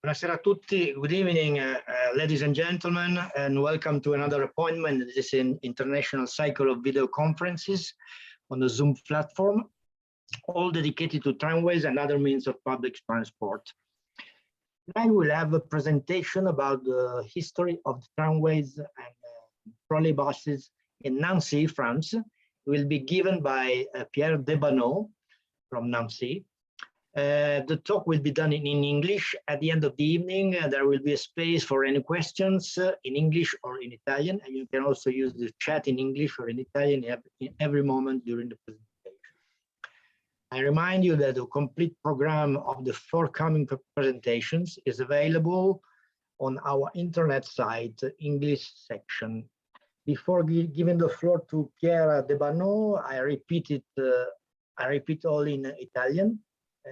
Buonasera a tutti. Good evening, ladies and gentlemen, and welcome to another appointment. This is an international cycle of video conferences on the Zoom platform, all dedicated to tramways and other means of public transport. Tonight we'll have a presentation about the history of the tramways and trolleybuses in Nancy, France. It will be given by Pierre Debano from Nancy. The talk will be done in English. At the end of the evening, there will be a space for any questions in English or in Italian, and you can also use the chat in English or in Italian in every moment during the presentation. I remind you that the complete program of the forthcoming presentations is available on our internet site, English section. Before giving the floor to Pierre Debano, I repeat all in Italian.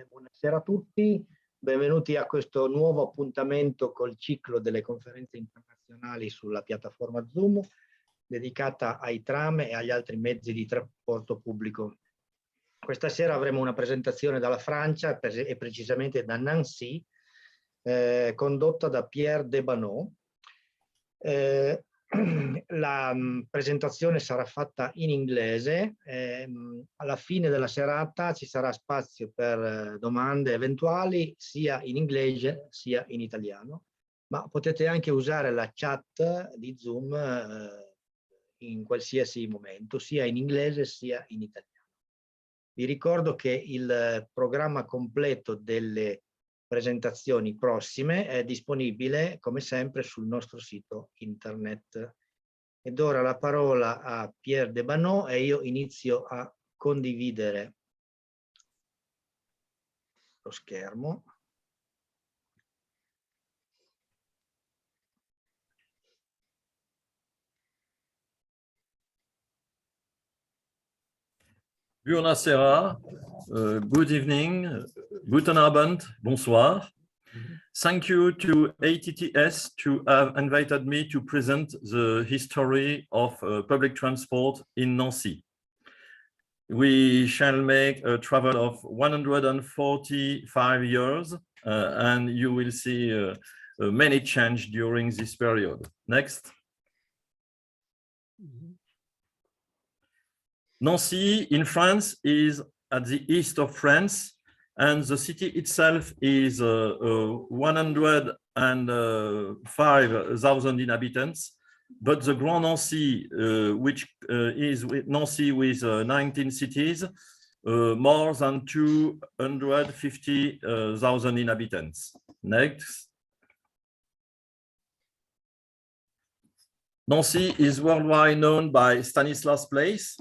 Buonasera a tutti, benvenuti a questo nuovo appuntamento col ciclo delle conferenze internazionali sulla piattaforma Zoom dedicata ai tram e agli altri mezzi di trasporto pubblico. Questa sera avremo una presentazione dalla Francia e precisamente da Nancy, condotta da Pierre Debano. La presentazione sarà fatta in inglese, alla fine della serata ci sarà spazio per domande eventuali sia in inglese sia in italiano, ma potete anche usare la chat di Zoom in qualsiasi momento, sia in inglese sia in italiano. Vi ricordo che il programma completo delle presentazioni prossime è disponibile come sempre sul nostro sito internet. Ed ora la parola a Pierre Debano e io inizio a condividere lo schermo. Buonasera, good evening, guten Abend, bonsoir. Thank you to ATTS to have invited me to present the history of public transport in Nancy. We shall make a travel of 145 years and you will see many changes during this period. Next. Nancy in France is at the east of France, and the city itself is 105,000 inhabitants. But the Grand Nancy, which is Nancy with 19 cities, more than 250,000 inhabitants. Next. Nancy is worldwide known by Stanislas Place,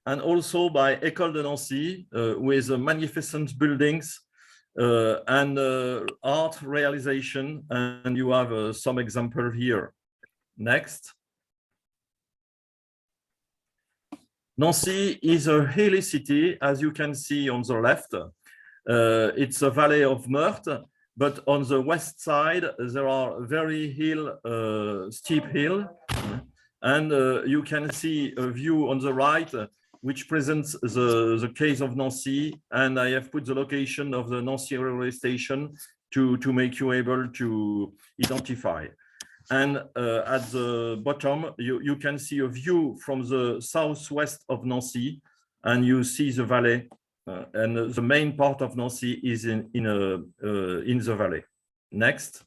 and also by École de Nancy, with magnificent buildings and art realization, and you have some example here. Next. Nancy is a hilly city, as you can see on the left. It's a valley of Meurthe, but on the west side there are very steep hill, and you can see a view on the right which presents the case of Nancy, and I have put the location of the Nancy railway station to make you able to identify. And at the bottom, you can see a view from the southwest of Nancy, and you see the valley, and the main part of Nancy is in the valley. Next.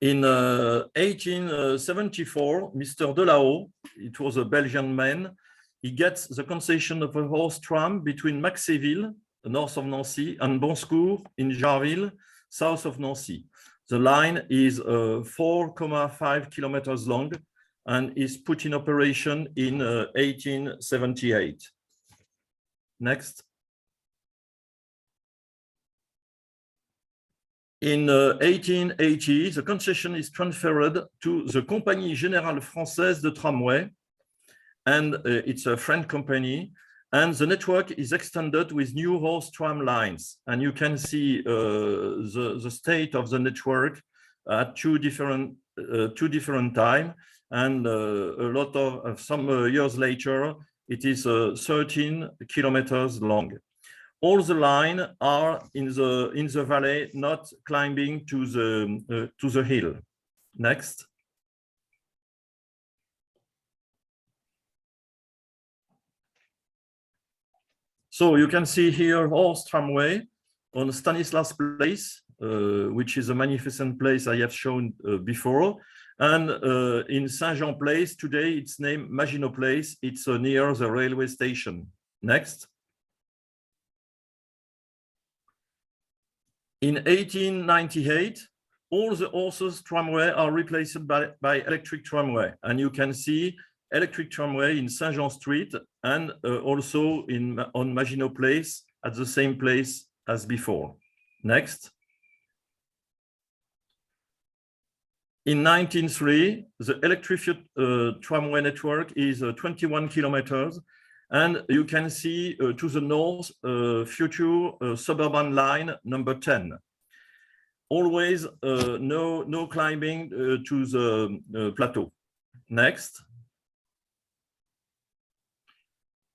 In 1874, Mr. Delao, it was a Belgian man, he gets the concession of a horse tram between Maxéville, north of Nancy, and Bonsecours in Jarville, south of Nancy. The line is 4.5 kilometers long and is put in operation in 1878. Next. In 1880, the concession is transferred to the Compagnie Générale Française de Tramway, and it's a French company, and the network is extended with new horse tram lines. And you can see the state of the network at two different times, and a lot of some years later, it is 13 kilometers long. all the line are in the valley, not climbing to the hill. Next. So you can see here horse tramway on Stanislas Place, which is a magnificent place I have shown before. And in Saint-Jean Place, today it's named Maginot Place. It's near the railway station. Next. In 1898, all the horses tramway are replaced by electric tramway. And you can see electric tramway in Saint-Jean Street and also on Maginot Place at the same place as before. Next. In 1903, the electrified tramway network is 21 kilometers, and you can see to the north future suburban line number 10. Always no climbing to the plateau. Next.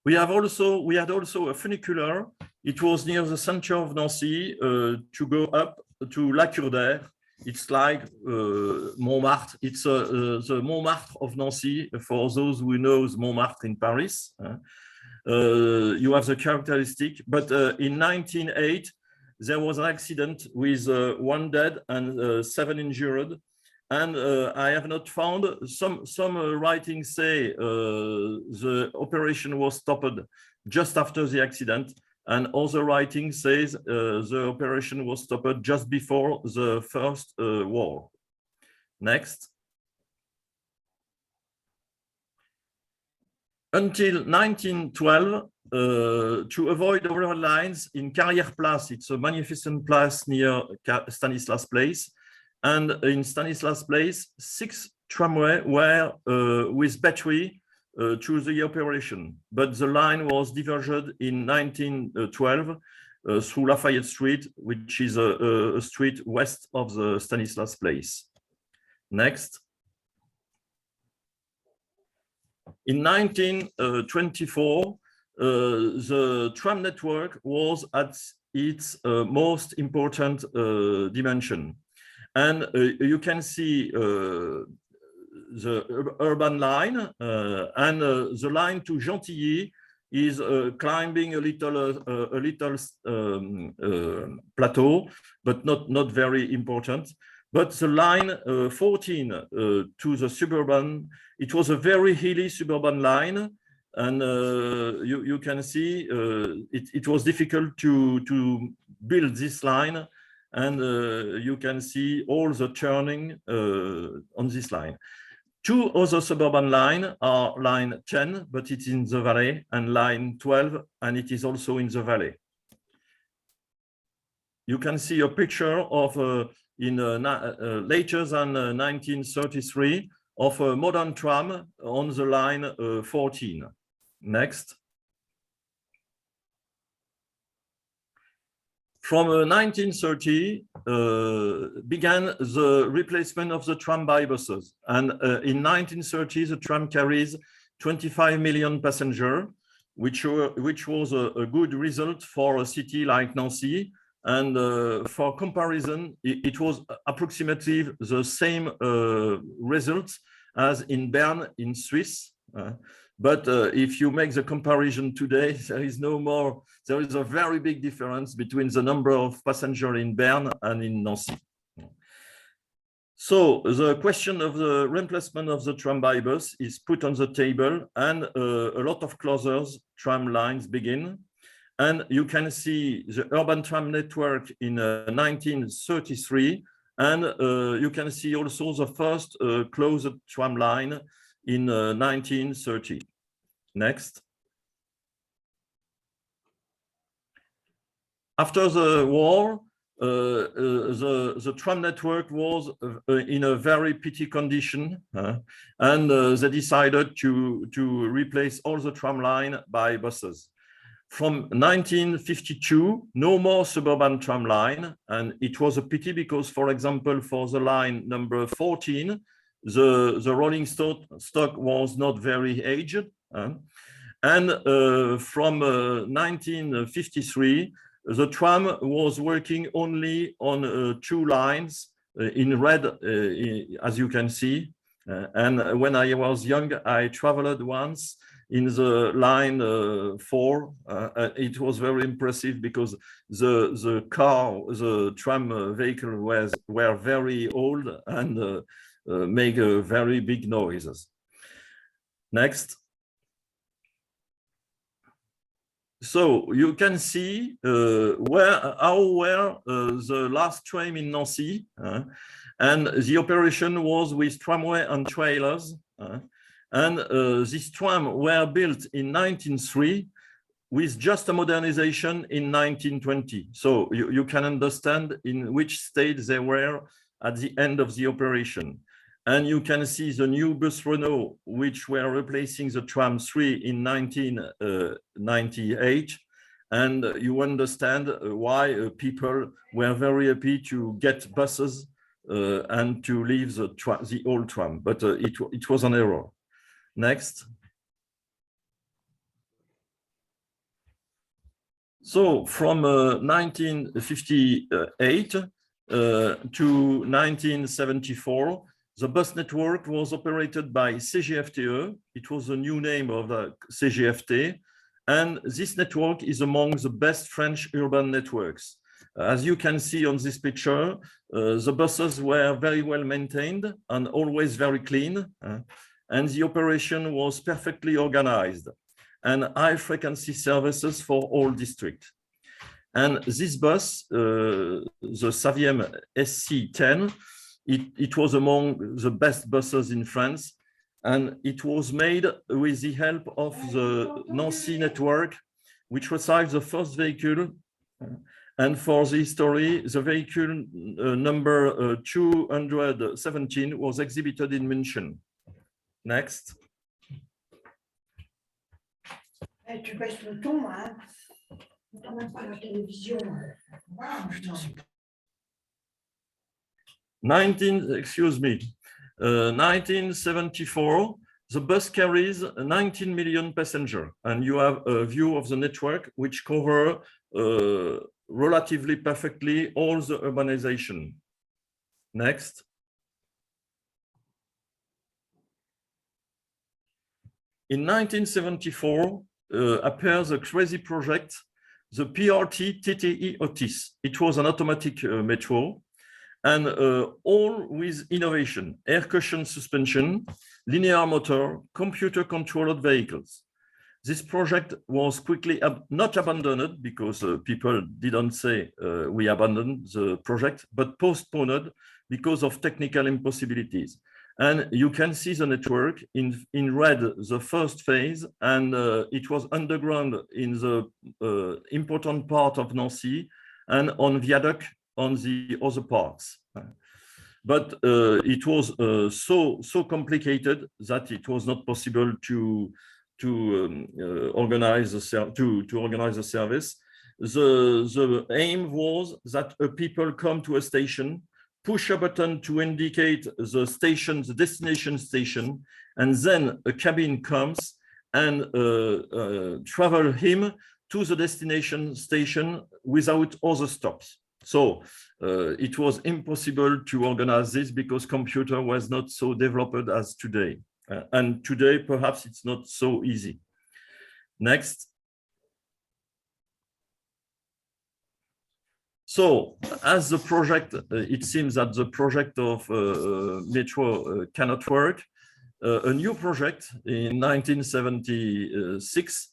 We had also a funicular. It was near the center of Nancy to go up to La Cure. It's like Montmartre. It's the Montmartre of Nancy. For those who know Montmartre in Paris, you have the characteristic. But in 1908, there was an accident with 1 dead and 7 injured. And I have not found, some writings say the operation was stopped just after the accident, and other writing says the operation was stopped just before the First War. Next. Until 1912, to avoid overhead lines in Carrière Place, it's a magnificent place near Stanislas Place. And in Stanislas Place, 6 tramway were with battery to the operation. But the line was diverged in 1912 through Lafayette Street, which is a street west of the Stanislas Place. Next. In 1924, the tram network was at its most important dimension. And you can see the urban line and the line to Gentilly is climbing a little plateau, but not very important. But the line 14 to the suburban, it was a very hilly suburban line, and you can see it was difficult to build this line. And you can see all the turning on this line. 2 other suburban lines are line 10, but it's in the valley, and line 12, and it is also in the valley. You can see a picture of, later than 1933, of a modern tram on the line 14. Next. From 1930 began the replacement of the tram by buses. And in 1930, the tram carries 25 million passengers, which was a good result for a city like Nancy. And for comparison, it was approximately the same results as in Bern in Swiss. But if you make the comparison today, there is a very big difference between the number of passengers in Bern and in Nancy. So the question of the replacement of the tram by bus is put on the table, and a lot of closer tram lines begin. And you can see the urban tram network in 1933, and you can see also the first closed tram line in 1930. Next. After the war, the tram network was in a very petty condition, and they decided to replace all the tram line by buses. From 1952, no more suburban tram line, and it was a pity because, for example, for the line number 14, the rolling stock was not very aged, And from 1953, the tram was working only on 2 lines in red, as you can see. And when I was young, I traveled once in the line 4. It was very impressive because the tram vehicle were very old and make very big noises. Next. So you can see how were the last tram in Nancy, and the operation was with tramway and trailers. And these trams were built in 1903 with just a modernization in 1920. So you can understand in which state they were at the end of the operation. And you can see the new bus Renault, which were replacing the tram 3 in 1998. And you understand why people were very happy to get buses and to leave the old tram, but it was an error. Next. So from 1958 to 1974, the bus network was operated by CGFTE. It was the new name of the CGFT. And this network is among the best French urban networks. As you can see on this picture, the buses were very well maintained and always very clean. And the operation was perfectly organized and high frequency services for all districts. And this bus, the Saviem SC10, it was among the best buses in France, and it was made with the help of the Nancy network, which received the first vehicle. And for the history, the vehicle number 217 was exhibited in München. Next. Tu baisses le ton, hein? Quand même pas la télévision. 1974, the bus carries 19 million passengers, and you have a view of the network which cover relatively perfectly all the urbanization. Next. In 1974, appears a crazy project, the PRT TTE ATTS. It was an automatic metro, and all with innovation, air cushion suspension, linear motor, computer-controlled vehicles. This project was quickly not abandoned because people didn't say we abandoned the project, but postponed because of technical impossibilities. And you can see the network in red, the first phase, and it was underground in the important part of Nancy and on viaduct on the other parts. But it was so complicated that it was not possible to organize the service. The aim was that people come to a station, push a button to indicate the station, the destination station, and then a cabin comes and travel him to the destination station without other stops. So it was impossible to organize this because computer was not so developed as today. And today, perhaps it's not so easy. Next. So, as the project, it seems that the project of metro cannot work. A new project in 1976,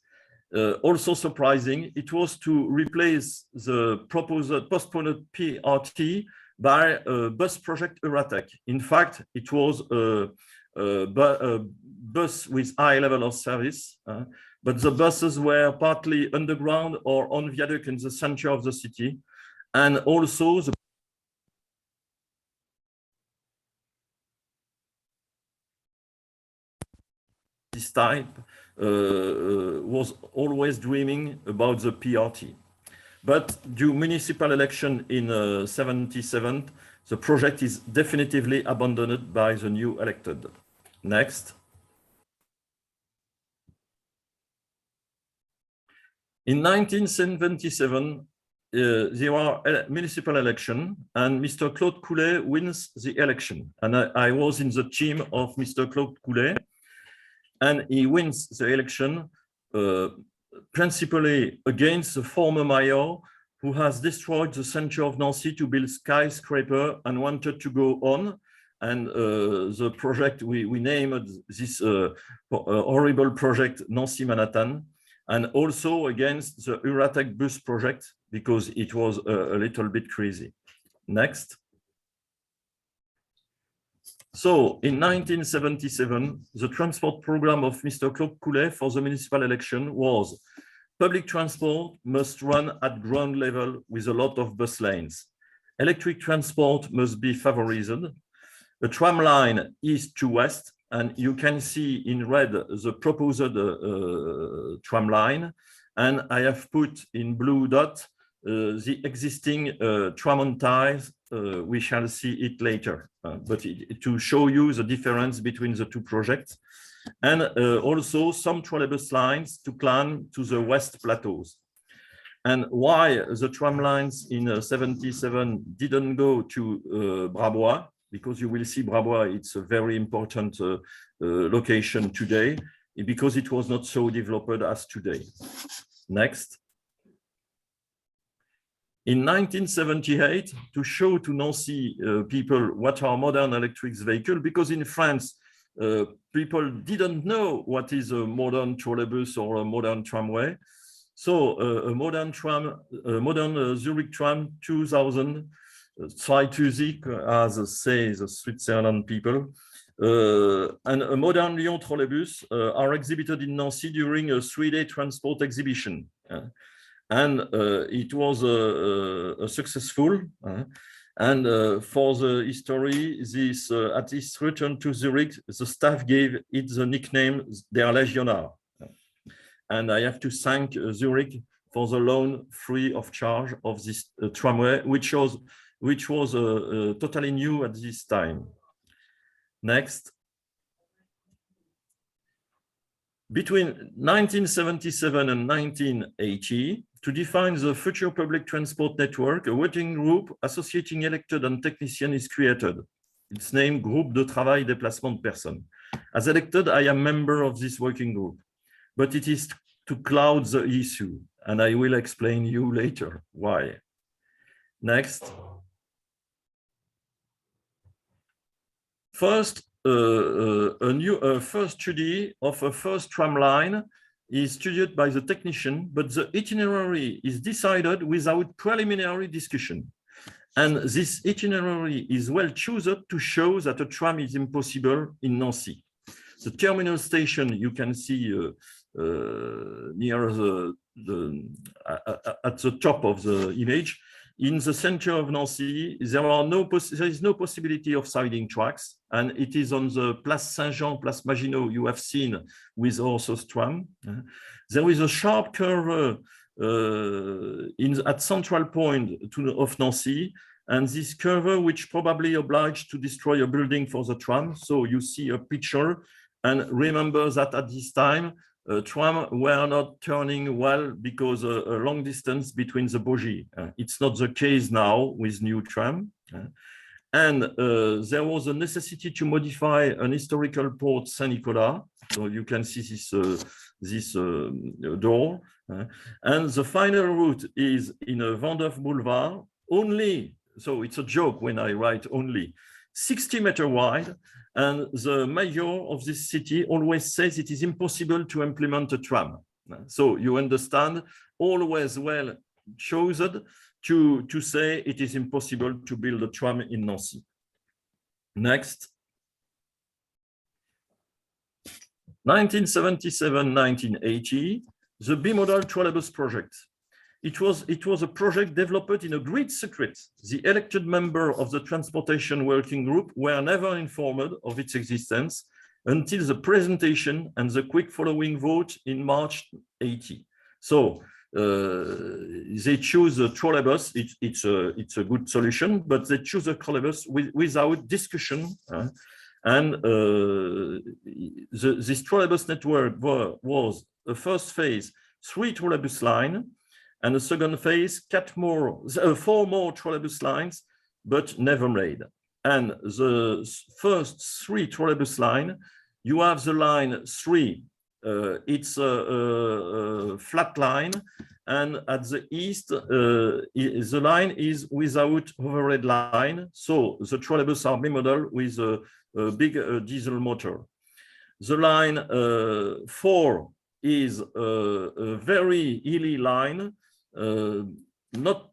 also surprising, it was to replace the postponed PRT by a bus project Euratech. In fact, it was a bus with high level of service, but the buses were partly underground or on viaduct in the center of the city. And also this type was always dreaming about the PRT. But due municipal election in 77, the project is definitively abandoned by the new elected. Next. In 1977, there are municipal election, and Mr. Claude Coulet wins the election. And I was in the team of Mr. Claude Coulet, and he wins the election principally against the former mayor who has destroyed the center of Nancy to build skyscraper and wanted to go on. And the project, we named this horrible project Nancy Manhattan, and also against the Uratech bus project because it was a little bit crazy. Next. So in 1977, the transport program of Mr. Claude Coulet for the municipal election was public transport must run at ground level with a lot of bus lanes. Electric transport must be favorized. A tram line east to west, and you can see in red the proposed tram line, and I have put in blue dot the existing tram on ties. We shall see it later, but to show you the difference between the two projects, and also some trolleybus lines to climb to the west plateaus. And why the tram lines in 77 didn't go to Brabois, because you will see Brabois, it's a very important location today, because it was not so developed as today. Next. In 1978, to show to Nancy people what are modern electric vehicles, because in France, people didn't know what is a modern trolleybus or a modern tramway. So a modern tram, a modern Zurich tram 2000, try to Zurich, as say the Switzerland people, and a modern Lyon trolleybus are exhibited in Nancy during a 3-day transport exhibition. And it was a successful. And for the history, this at its return to Zurich, the staff gave it the nickname Der Legionnaire. And I have to thank Zurich for the loan free of charge of this tramway, which was totally new at this time. Next. Between 1977 and 1980, to define the future public transport network, a working group associating elected and technicians is created. It's named Groupe de Travail Déplacement de Personnes. As elected, I am member of this working group, but it is to cloud the issue, and I will explain you later why. Next. First, a first study of a first tram line is studied by the technician, but the itinerary is decided without preliminary discussion. And this itinerary is well chosen to show that a tram is impossible in Nancy. The terminal station you can see near at the top of the image. In the center of Nancy, there is no possibility of siding tracks, and it is on the Place Saint-Jean, Place Maginot you have seen with horses tram. There is a sharp curve at central point of Nancy, and this curve which probably obliged to destroy a building for the tram. So you see a picture, and remember that at this time, tram were not turning well because a long distance between the bogies. It's not the case now with new tram. And there was a necessity to modify an historical port Saint-Nicolas. So you can see this door. And the final route is in a Vendôme Boulevard, only, so it's a joke when I write only, 60 meters wide. And the mayor of this city always says it is impossible to implement a tram. So you understand, always well chosen to say it is impossible to build a tram in Nancy. Next. 1977-1980, the bimodal trolleybus project. It was a project developed in a great secret. The elected members of the transportation working group were never informed of its existence until the presentation and the quick following vote in March 80. So they choose a trolleybus. It's a good solution, but they choose a trolleybus without discussion. And this trolleybus network was a first phase 3 trolleybus lines, and the second phase, 4 more trolleybus lines, but never made. And the first 3 trolleybus lines, you have the line 3. It's a flat line, and at the east, the line is without overhead line. So the trolleybus are bimodal with a big diesel motor. The line 4 is a very hilly line, not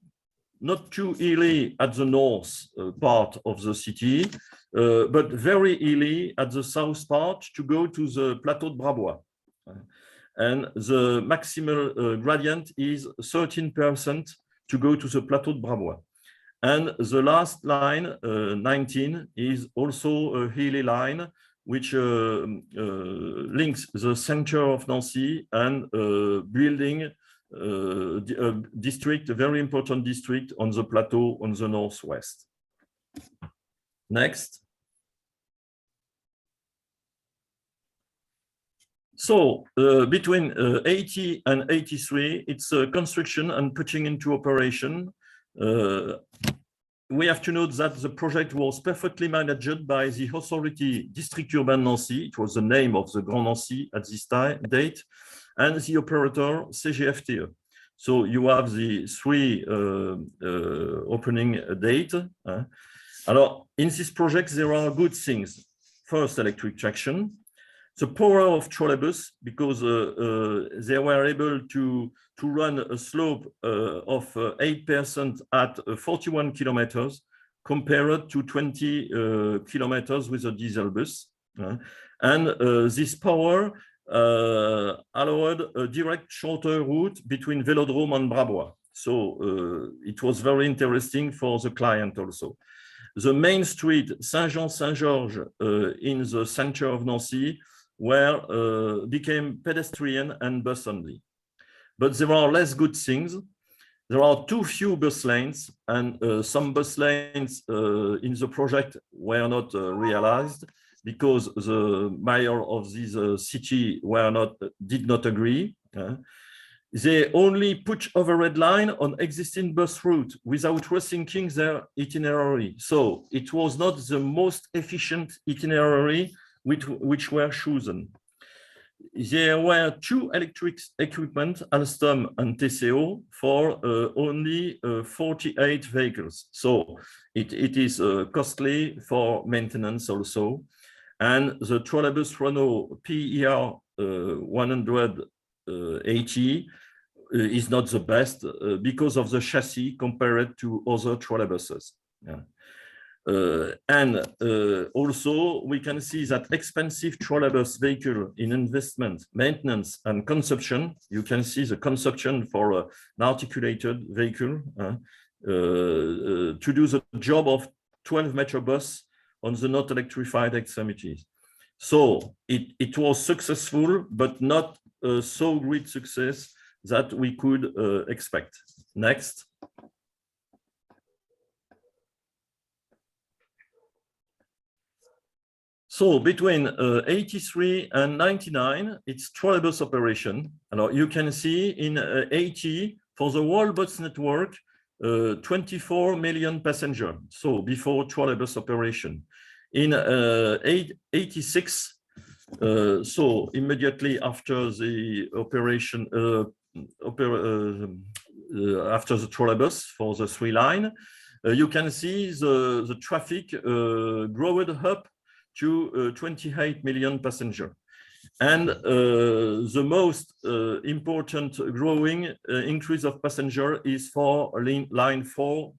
too hilly at the north part of the city, but very hilly at the south part to go to the Plateau de Brabois. And the maximal gradient is 13% to go to the Plateau de Brabois. And the last line, 19, is also a hilly line, which links the center of Nancy and building a district, a very important district on the plateau on the northwest. Next. So between 80 and 83, it's construction and putting into operation. We have to note that the project was perfectly managed by the authority District Urbain Nancy. It was the name of the Grand Nancy at this date, and the operator CGFTE. So you have the 3 opening date. Alors, in this project, there are good things. First, electric traction. The power of trolleybus, because they were able to run a slope of 8% at 41 kilometers compared to 20 kilometers with a diesel bus. And this power allowed a direct shorter route between Velodrome and Brabois. So it was very interesting for the client also. The main street, Saint-Jean-Saint-Georges, in the center of Nancy, became pedestrian and bus only. But there are less good things. There are too few bus lanes, and some bus lanes in the project were not realized because the mayor of this city did not agree. They only put overhead line on existing bus route without rethinking their itinerary. So it was not the most efficient itinerary which were chosen. There were 2 electric equipment, Alstom and TCO, for only 48 vehicles. So it is costly for maintenance also. And the trolleybus Renault PER 180 is not the best because of the chassis compared to other trolleybuses. Yeah. Also, we can see that expensive trolleybus vehicle in investment, maintenance, and consumption. You can see the consumption for an articulated vehicle to do the job of 12 metro bus on the not electrified extremities. So it was successful, but not so great success that we could expect. Next. So between 83 and 99, it's trolleybus operation. And you can see in 80, for the whole bus network, 24 million passengers. So before trolleybus operation. In 86, so immediately after the operation, after the trolleybus for the 3 line, you can see the traffic growed up to 28 million passengers. And the most important growing increase of passenger is for line 4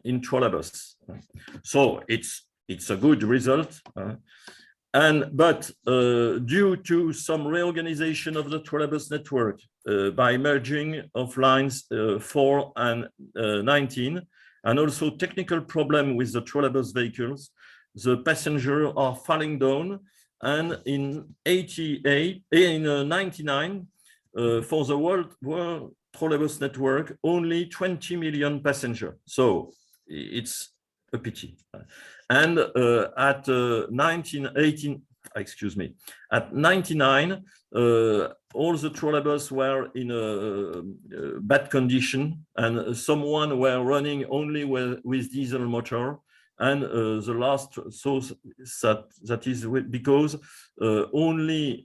in trolleybus. So it's a good result. But due to some reorganization of the trolleybus network by merging of lines 4 and 19, and also technical problem with the trolleybus vehicles, the passengers are falling down, and in 99, for the world trolleybus network, only 20 million passengers. So it's a pity. And at excuse me. At 99, all the trolleybus were in a bad condition, and someone were running only with diesel motor. And the last source that is because only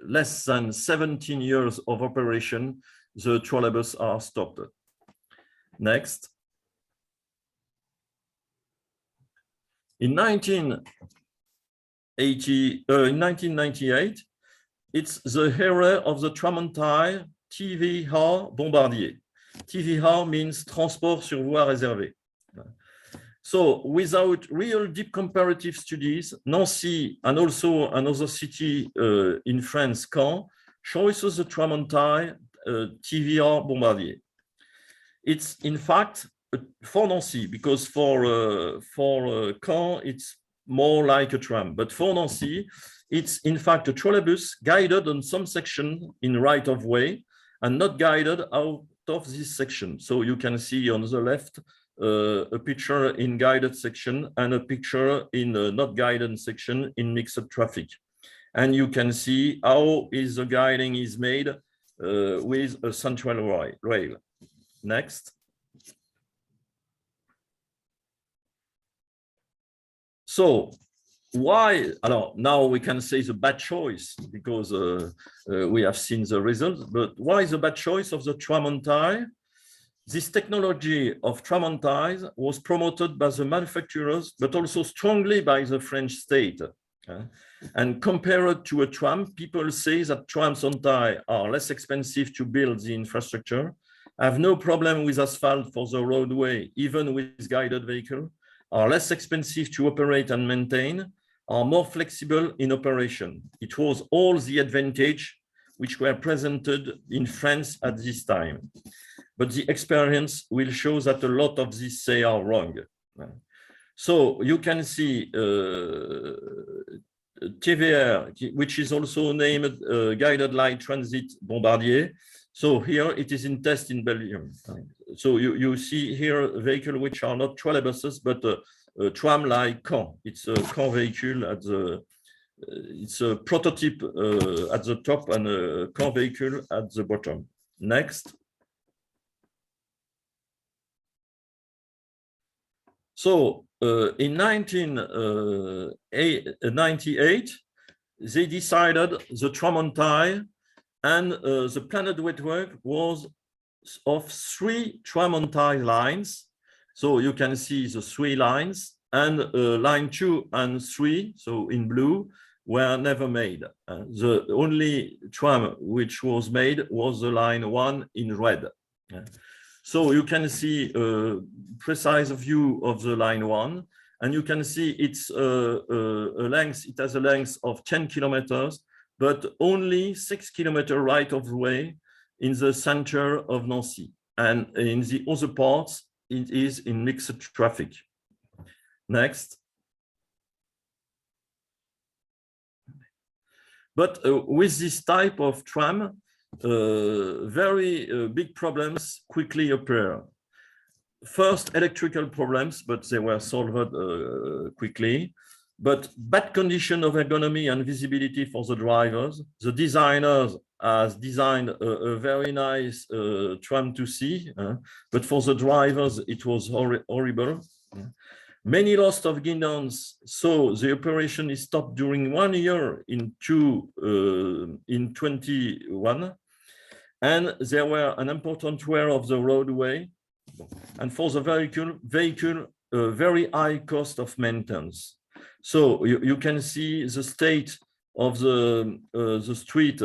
less than 17 years of operation, the trolleybus are stopped. Next. In 1998, it's the era of the Tramontine TVR Bombardier. TVR means transport sur voie réservée. So without real deep comparative studies, Nancy and also another city in France, Caen, chooses the Tramontine TVR Bombardier. It's in fact for Nancy, because for Caen, it's more like a tram. But for Nancy, it's in fact a trolleybus guided on some section in right of way and not guided out of this section. So you can see on the left a picture in guided section and a picture in a not guided section in mixed traffic. And you can see how the guiding is made with a central rail. Next. So why, now we can say the bad choice because we have seen the results, but why the bad choice of the Tramontine? This technology of Tramontine was promoted by the manufacturers, but also strongly by the French state. And compared to a tram, people say that trams on tire are less expensive to build the infrastructure, have no problem with asphalt for the roadway, even with guided vehicle, are less expensive to operate and maintain, are more flexible in operation. It was all the advantage which were presented in France at this time. But the experience will show that a lot of these say are wrong. So you can see TVR, which is also named Guided Light Transit Bombardier. So here it is in test in Belgium. So you see here a vehicle which are not trolleybuses, but a tram like Caen. It's a Caen vehicle at the, it's a prototype at the top and a Caen vehicle at the bottom. Next. So in 1998, they decided the Tramontine and the planned network was of 3 Tramontine lines. So you can see the 3 lines, and line 2 and 3, so in blue, were never made. The only tram which was made was the line 1 in red. So you can see a precise view of the line 1, and you can see it's a length. It has a length of 10 kilometers, but only 6 kilometers right of way in the center of Nancy, and in the other parts it is in mixed traffic. Next. But with this type of tram, very big problems quickly appear. First, electrical problems, but they were solved quickly. But bad condition of ergonomy and visibility for the drivers. The designers has designed a very nice tram to see, but for the drivers it was horrible. Many loss of guidance, so the operation is stopped during 1 year in 21. And there were an important wear of the roadway, and for the vehicle very high cost of maintenance. So you can see the state of the street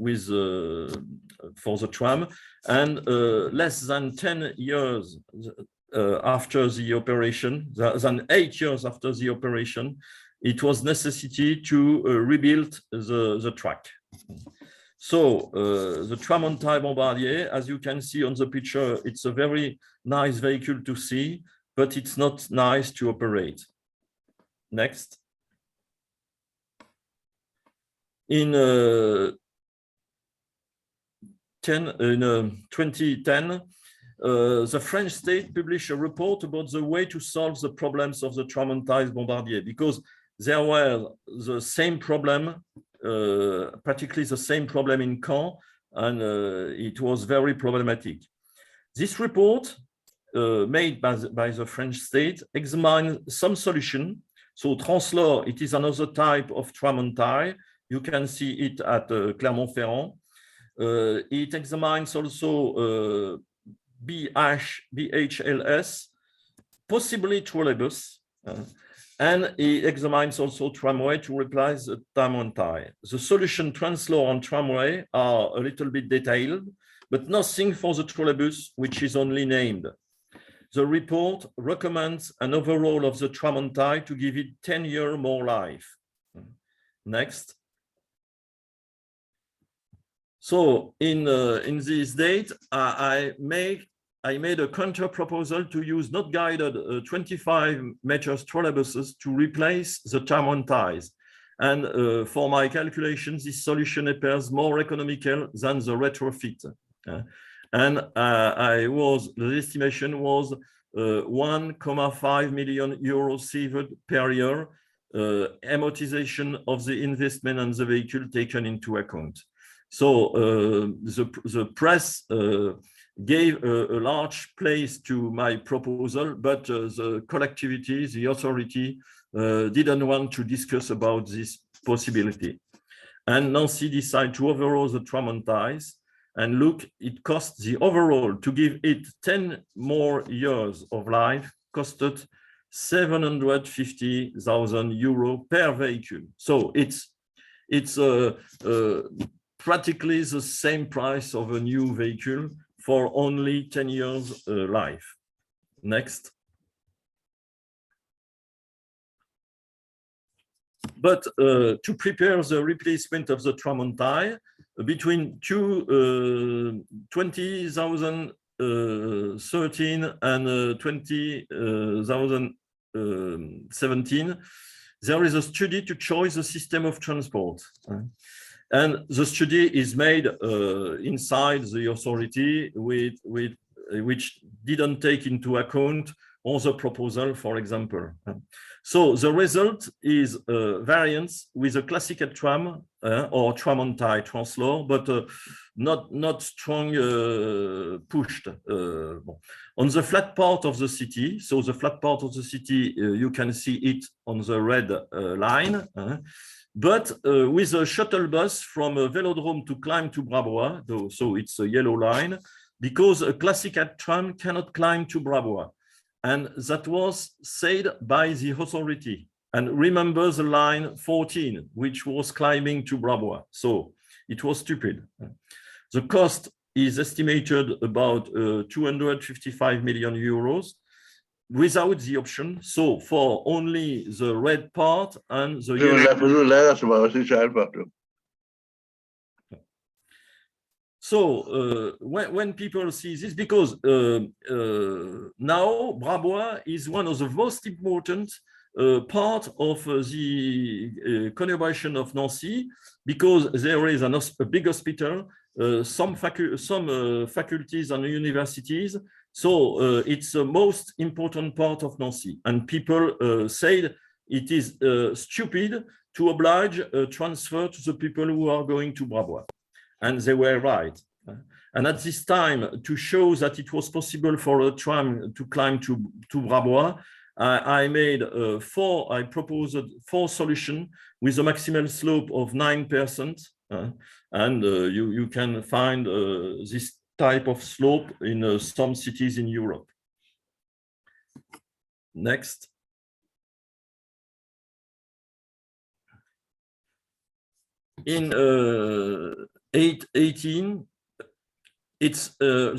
with for the tram, and less than 10 years after the operation, than 8 years after the operation, it was necessity to rebuild the track. So the Tramontine Bombardier, as you can see on the picture, it's a very nice vehicle to see, but it's not nice to operate. Next. In 2010, the French state published a report about the way to solve the problems of the Tramontine Bombardier, because there were the same problem, particularly the same problem in Caen, and it was very problematic. This report, made by the French state, examines some solution. So Translor, it is another type of tram on tie. You can see it at Clermont-Ferrand. It examines also BHLS, possibly trolleybus, and it examines also tramway to replace the tram on tie. The solution Translor and tramway are a little bit detailed, but nothing for the trolleybus, which is only named. The report recommends an overhaul of the tram on tie to give it 10 years more life. Next. So in this date, I made a counter proposal to use not guided 25 meters trolleybuses to replace the tram on ties. And for my calculations, this solution appears more economical than the retrofit. And the estimation was 1.5 million euros saved per year, amortization of the investment and the vehicle taken into account. So the press gave a large place to my proposal, but the collectivity, the authority, didn't want to discuss about this possibility. And Nancy decided to overhaul the tram on ties. And look, it cost the overall to give it 10 more years of life, costed 750,000 euro per vehicle. So it's practically the same price of a new vehicle for only 10 years life. Next. But to prepare the replacement of the tram on tie, between 2013 and 2017, there is a study to choose the system of transport. And the study is made inside the authority which didn't take into account other proposal, for example. So the result is variance with a classical tram or tram on tie Translor, but not strong pushed. On the flat part of the city, so the flat part of the city, you can see it on the red line, but with a shuttle bus from a velodrome to climb to Brabois, so it's a yellow line, because a classical tram cannot climb to Brabois. And that was said by the authority. And remember the line 14, which was climbing to Brabois. So it was stupid. The cost is estimated about 255 million euros without the option. So for only the red part and the yellow. So when people see this, because now Brabois is one of the most important part of the conurbation of Nancy, because there is a big hospital, some faculties and universities. So it's the most important part of Nancy. And people said it is stupid to oblige a transfer to the people who are going to Brabois. And they were right. And at this time, to show that it was possible for a tram to climb to Brabois, I proposed 4 solutions with a maximal slope of 9%. And you can find this type of slope in some cities in Europe. Next. In 818, it's the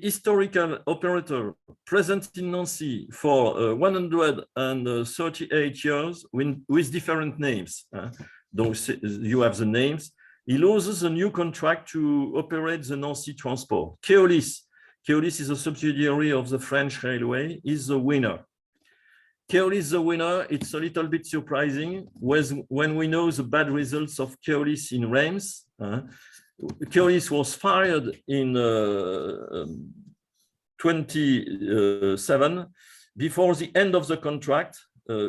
historical operator present in Nancy for 138 years with different names. You have the names. He loses a new contract to operate the Nancy transport. Keolis is a subsidiary of the French railway, is the winner. Keolis the winner, it's a little bit surprising when we know the bad results of Keolis in Reims. Keolis was fired in 27 before the end of the contract.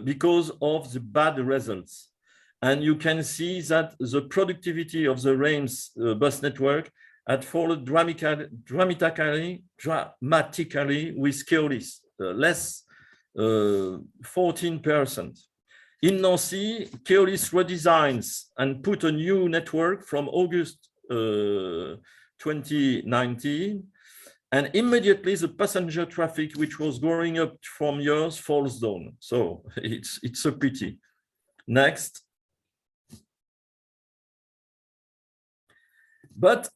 because of the bad results. And you can see that the productivity of the Reims bus network had fallen dramatically with Keolis, less 14%. In Nancy, Keolis redesigns and put a new network from August 2019, and immediately the passenger traffic, which was growing up from years, falls down. So it's a pity. Next. But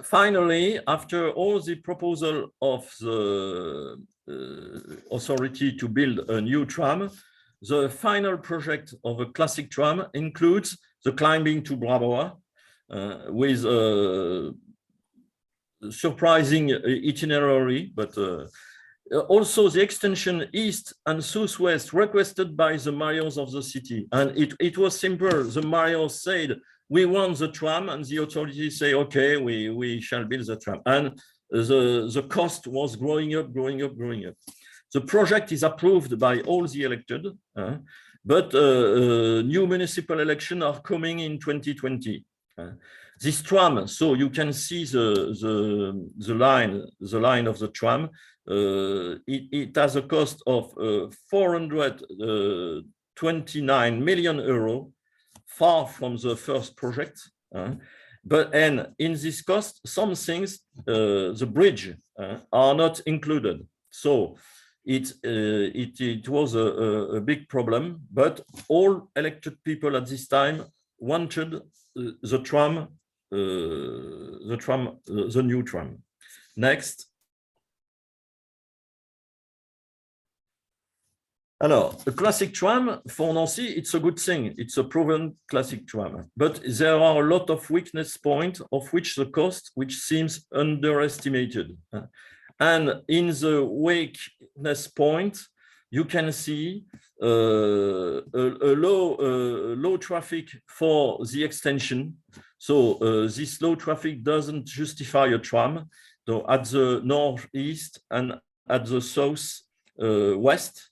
finally, after all the proposal of the authority to build a new tram, the final project of a classic tram includes the climbing to Brabois with a surprising itinerary, but also the extension east and southwest requested by the mayors of the city. And it was simple. The mayors said, we want the tram, and the authorities say, okay, we shall build the tram. And the cost was growing up. The project is approved by all the elected, but new municipal elections are coming in 2020. This tram, so you can see the line of the tram. It has a cost of 429 million euros, far from the first project. And in this cost, some things, the bridge, are not included. So it was a big problem, but all elected people at this time wanted the new tram. Next. Alors, a classic tram for Nancy, it's a good thing. It's a proven classic tram, but there are a lot of weakness points, of which the cost, which seems underestimated. And in the weakness point, you can see a low traffic for the extension. So this low traffic doesn't justify a tram. So at the northeast and at the southwest.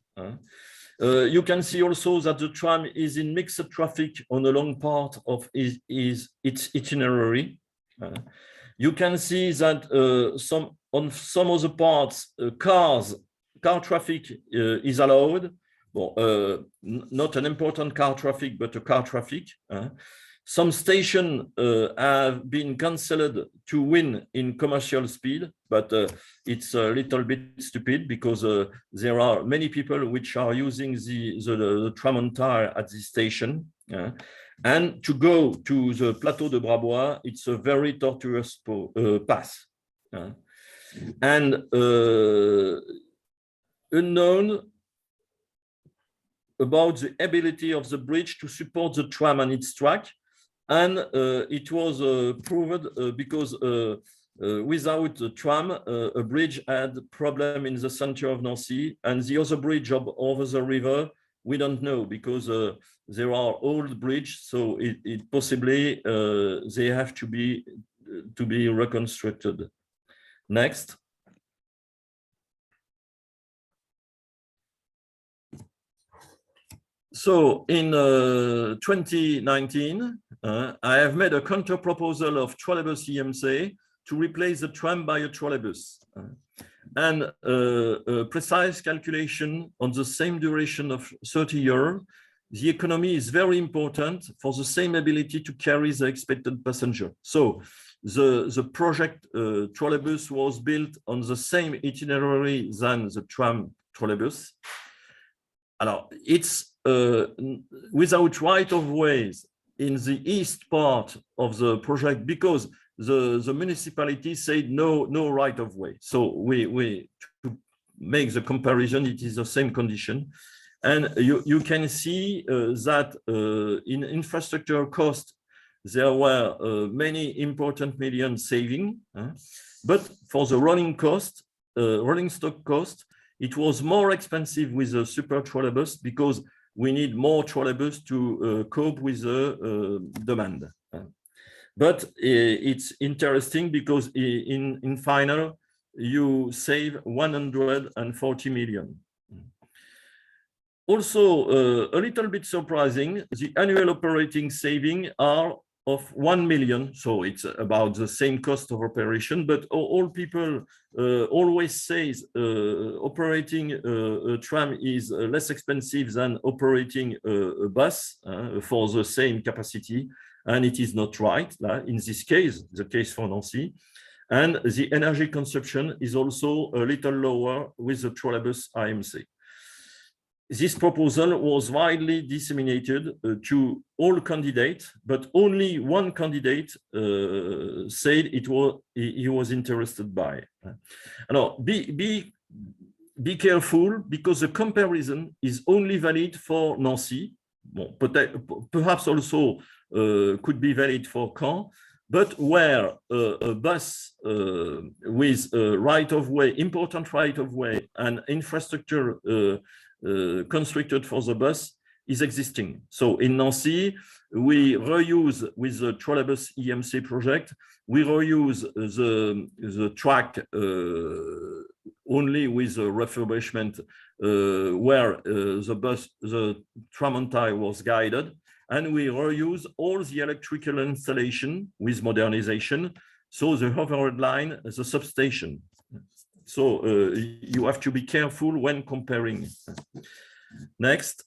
You can see also that the tram is in mixed traffic on a long part of its itinerary. You can see that on some other parts, car traffic is allowed. Well, not an important car traffic, but a car traffic. Some stations have been cancelled to win in commercial speed, but it's a little bit stupid because there are many people which are using the tram on tire at this station. And to go to the Plateau de Brabois, it's a very tortuous path. And unknown about the ability of the bridge to support the tram and its track. And it was proved because without the tram, a bridge had a problem in the center of Nancy, and the other bridge over the river, we don't know because there are old bridges, so it possibly they have to be reconstructed. Next. So in 2019, I have made a counter proposal of trolleybus EMC to replace the tram by a trolleybus. And a precise calculation on the same duration of 30 years, the economy is very important for the same ability to carry the expected passenger. So the project trolleybus was built on the same itinerary than the tram trolleybus. Alors, it's without right-of-ways in the east part of the project because the municipality said no right-of-way. So we to make the comparison, it is the same condition. And you can see that in infrastructure cost, there were many important million saving, but for the rolling cost, rolling stock cost, it was more expensive with the super-trolleybus because we need more trolleybus to cope with the demand. But it's interesting because in final, you save 140 million. Also, a little bit surprising, the annual operating saving are of 1 million. So it's about the same cost of operation, but all people always say operating a tram is less expensive than operating a bus for the same capacity. And it is not right in this case, the case for Nancy. And the energy consumption is also a little lower with the trolleybus AMC. This proposal was widely disseminated to all candidates, but only one candidate said he was interested by. Now, be careful, because the comparison is only valid for Nancy. Bon, perhaps also could be valid for Caen, but where a bus with right-of-way, important right-of-way and infrastructure constructed for the bus is existing. So in Nancy, we reuse with the trolleybus EMC project, we reuse the track only with a refurbishment where the tram on tie was guided, and we reuse all the electrical installation with modernization. So the overhead line, the substation. So you have to be careful when comparing. Next.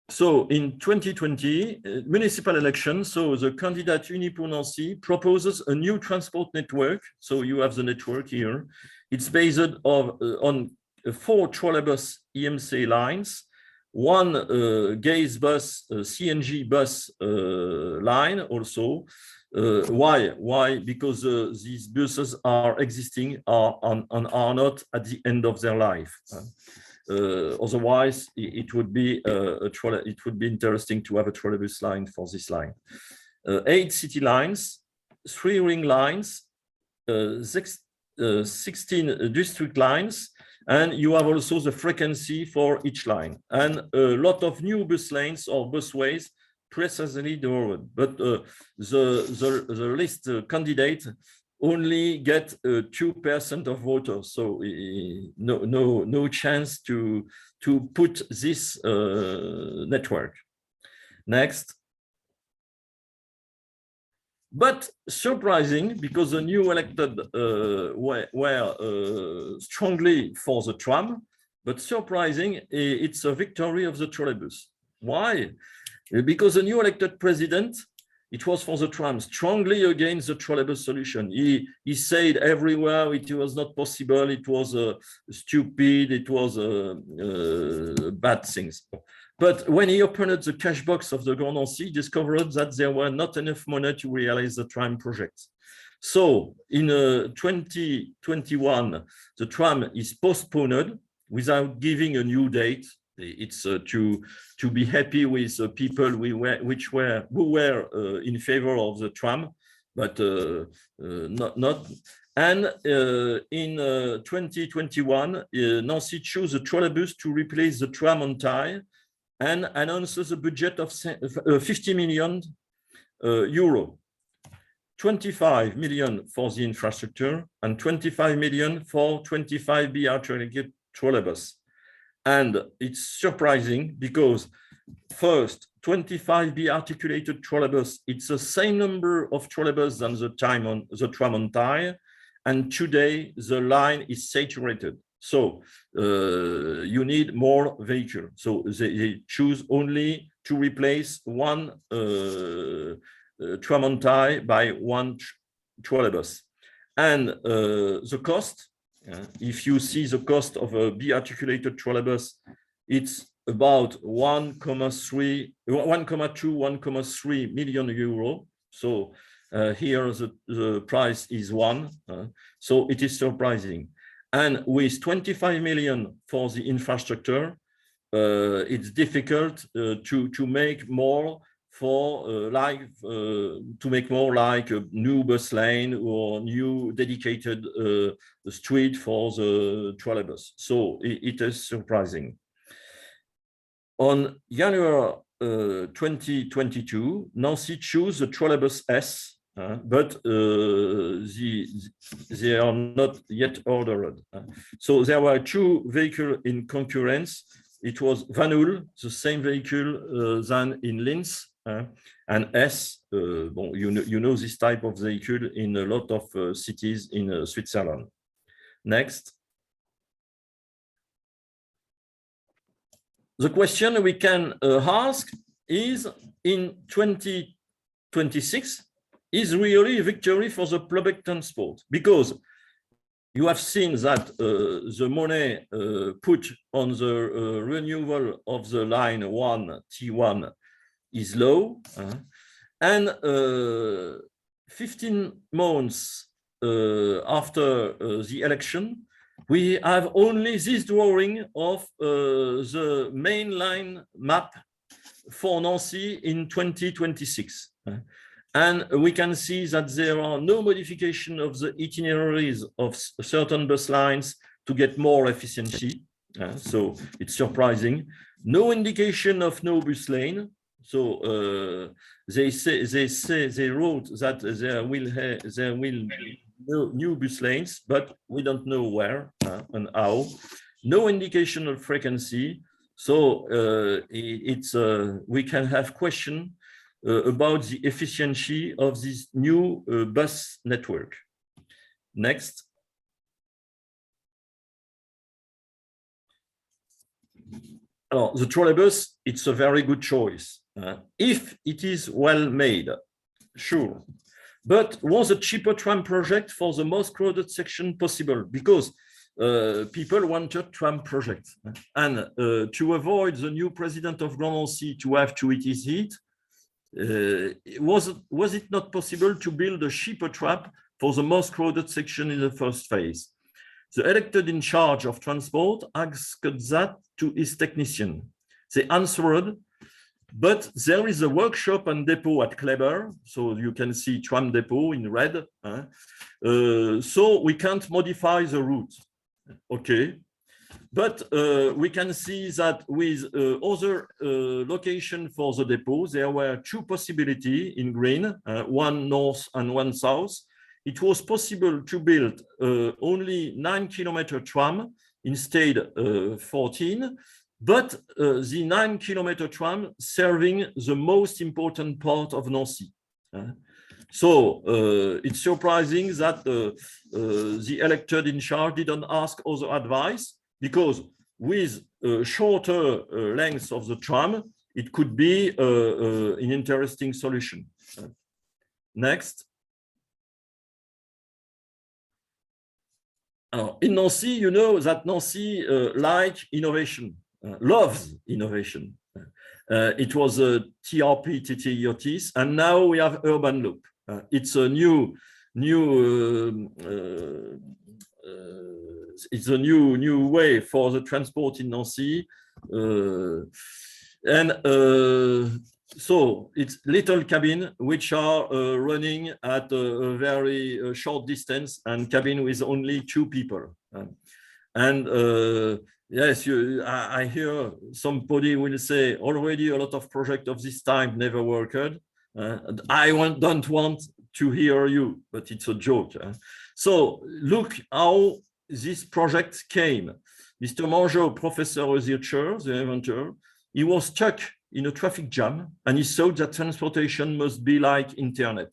So in 2020, municipal elections, so the candidate Unipo Nancy proposes a new transport network. So you have the network here. It's based on 4 trolleybus EMC lines, 1 gas bus, CNG bus line also. Why? Because these buses are existing and are not at the end of their life. Otherwise, it would be interesting to have a trolleybus line for this line. 8 city lines, 3 ring lines, 16 district lines, and you have also the frequency for each line, and a lot of new bus lanes or busways precisely developed. But the list candidate only get 2% of voters, so no chance to put this network. Next. But surprising, because the new elected were strongly for the tram, but surprising, it's a victory of the trolleybus. Why? Because the new elected president, it was for the tram, strongly against the trolleybus solution. He said everywhere it was not possible, it was stupid, it was bad things. But when he opened the cash box of the Grand Nancy, he discovered that there were not enough money to realize the tram project. So in 2021, the tram is postponed without giving a new date. It's to be happy with people who were in favor of the tram, but not. And in 2021, Nancy chose the trolleybus to replace the tram on tie, and announces a budget of 50 million euro, 25 million for the infrastructure and 25 million for 25 BR trolleybus. And it's surprising because first, 25 B articulated trolleybus, it's the same number of trolleybus than the tram on tie, and today the line is saturated. So you need more vehicle. So they choose only to replace 1 tram on tie by 1 trolleybus. And the cost, if you see the cost of a B-articulated trolleybus, it's about 1,2, 1,3 million euro. So here the price is 1. So it is surprising. And with 25 million for the infrastructure, it's difficult to make more for like a new bus lane or new dedicated street for the trolleybus. So it is surprising. On January 2022, Nancy chose the trolleybus S, but they are not yet ordered. So there were two vehicles in concurrence. It was Van Hool, the same vehicle than in Linz, and S. You know this type of vehicle in a lot of cities in Switzerland. Next. The question we can ask is, in 2026, is really a victory for the public transport? Because you have seen that the money put on the renewal of the line 1, T1, is low. And 15 months after the election, we have only this drawing of the main line map for Nancy in 2026. And we can see that there are no modification of the itineraries of certain bus lines to get more efficiency. So it's surprising. No indication of no bus lane. So they wrote that there will be no new bus lanes, but we don't know where and how. No indication of frequency. So we can have question about the efficiency of this new bus network. Next. The trolleybus, it's a very good choice if it is well made, sure. But was a cheaper tram project for the most crowded section possible? Because people wanted tram projects, and to avoid the new president of Grand Nancy to have to eat his heat, was it not possible to build a cheaper tram for the most crowded section in the first phase? The elected in charge of transport asked that to his technician. They answered, but there is a workshop and depot at Kleber, so you can see tram depot in red, so we can't modify the route. Okay, but we can see that with other location for the depot, there were two possibilities in green, one north and one south. It was possible to build only 9-kilometer tram instead 14, but the 9-kilometer tram serving the most important part of Nancy. So it's surprising that the elected in charge didn't ask other advice, because with a shorter length of the tram, it could be an interesting solution. Next. In Nancy, you know that Nancy likes innovation, loves innovation. It was a TRP, TTIOTs, and now we have urban loop. It's a new way for the transport in Nancy, so it's little cabin which are running at a very short distance, and cabin with only 2 people. Yes, I hear somebody will say already a lot of projects of this time never worked. I don't want to hear you, but it's a joke. So look how this project came. Mr. Mangeot, professor researcher, the inventor, he was stuck in a traffic jam, and he thought that transportation must be like internet.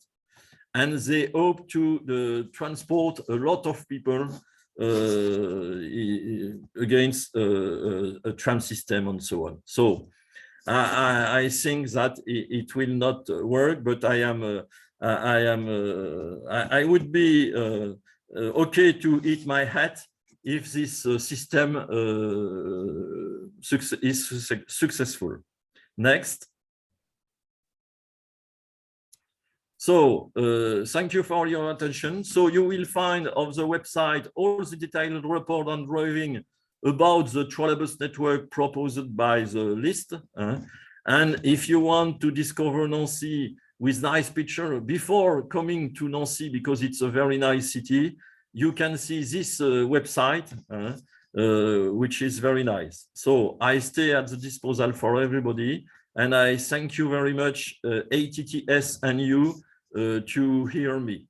And they hope to transport a lot of people against a tram system and so on. So I think that it will not work, but I would be okay to eat my hat if this system is successful. Next. So thank you for your attention. So you will find on the website all the detailed report and drawing about the trolleybus network proposed by the list. And if you want to discover Nancy with nice picture before coming to Nancy, because it's a very nice city, you can see this website, which is very nice. So I stay at the disposal for everybody, and I thank you very much, ATTS and you, to hear me.